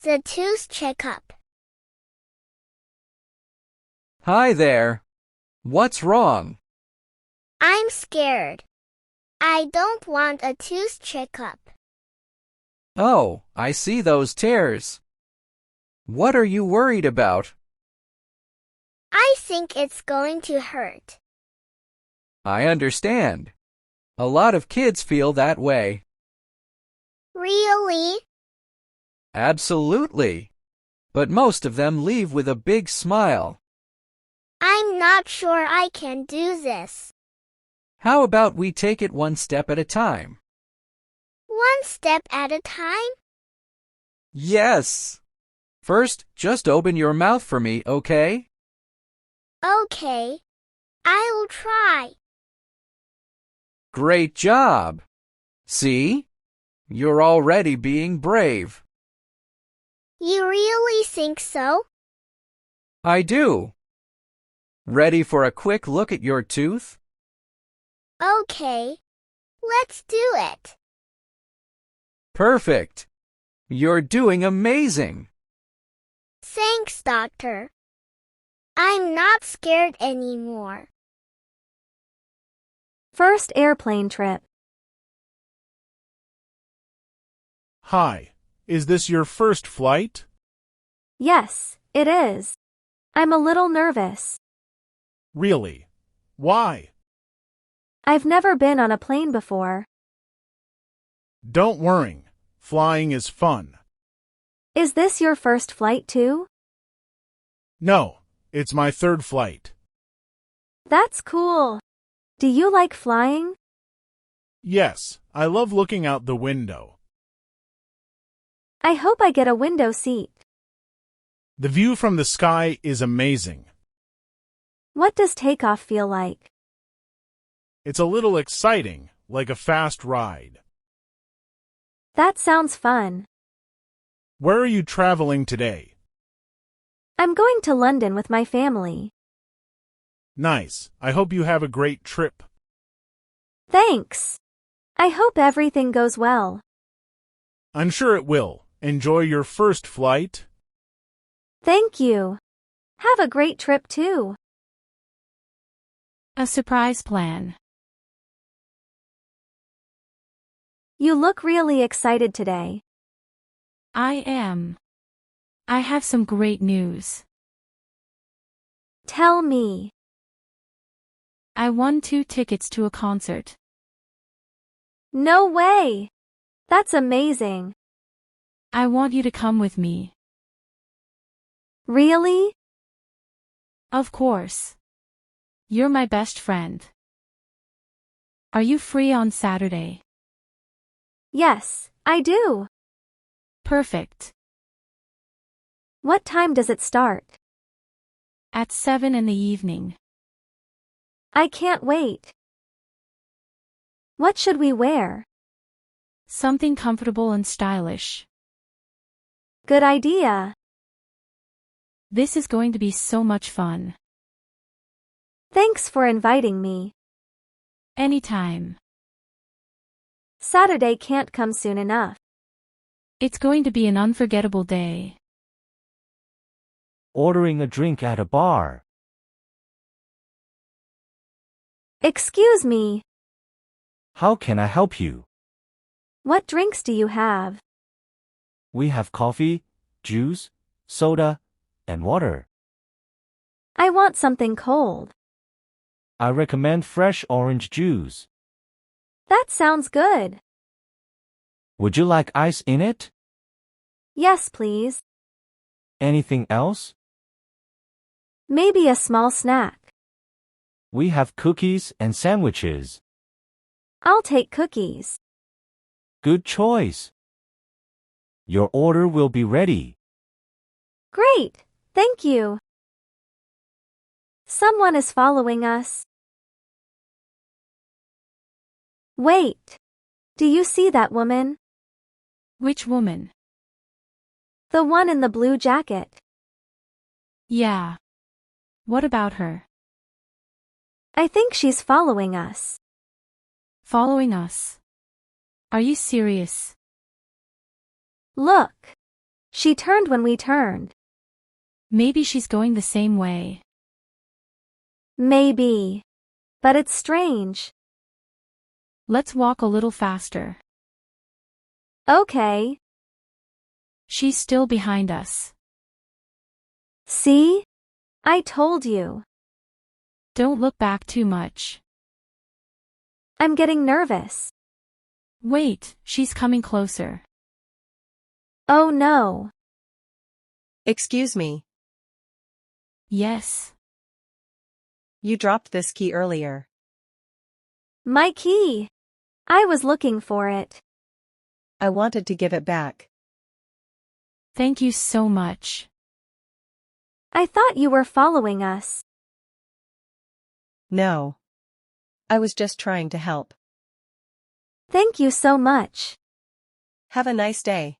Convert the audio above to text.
The Tooth Checkup. Hi there. What's wrong? I'm scared. I don't want a tooth checkup. Oh, I see those tears. What are you worried about? I think it's going to hurt. I understand. A lot of kids feel that way. Really? Absolutely. But most of them leave with a big smile. I'm not sure I can do this. How about we take it one step at a time? One step at a time? Yes. First, just open your mouth for me, okay? Okay. I'll try. Great job. See? You're already being brave. You really think so? I do. Ready for a quick look at your tooth? Okay. Let's do it. Perfect. You're doing amazing. Thanks, doctor. I'm not scared anymore. First airplane trip. Hi, is this your first flight? Yes, it is. I'm a little nervous. Really? Why? I've never been on a plane before. Don't worry. Flying is fun. Is this your first flight too? No, it's my third flight. That's cool. Do you like flying? Yes, I love looking out the window. I hope I get a window seat. The view from the sky is amazing. What does takeoff feel like? It's a little exciting, like a fast ride. That sounds fun. Where are you traveling today? I'm going to London with my family. Nice. I hope you have a great trip. Thanks. I hope everything goes well. I'm sure it will. Enjoy your first flight. Thank you. Have a great trip too. A surprise plan. You look really excited today. I am. I have some great news. Tell me. I won 2 tickets to a concert. No way. That's amazing. I want you to come with me. Really? Of course. You're my best friend. Are you free on Saturday? Yes, I do. Perfect. What time does it start? At 7 in the evening. I can't wait. What should we wear? Something comfortable and stylish. Good idea. This is going to be so much fun. Thanks for inviting me. Anytime. Saturday can't come soon enough. It's going to be an unforgettable day. Ordering a drink at a bar. Excuse me. How can I help you? What drinks do you have? We have coffee, juice, soda, and water. I want something cold. I recommend fresh orange juice. That sounds good. Would you like ice in it? Yes, please. Anything else? Maybe a small snack. We have cookies and sandwiches. I'll take cookies. Good choice. Your order will be ready. Great, thank you. Someone is following us. Wait. Do you see that woman? Which woman? The one in the blue jacket. Yeah. What about her? I think she's following us. Following us? Are you serious? Look. She turned when we turned. Maybe she's going the same way. Maybe. But it's strange. Let's walk a little faster. Okay. She's still behind us. See? I told you. Don't look back too much. I'm getting nervous. Wait, she's coming closer. Oh no. Excuse me, Yes. you dropped this key earlier. My key. I was looking for it. I wanted to give it back. Thank you so much. I thought you were following us. No. I was just trying to help. Thank you so much. Have a nice day.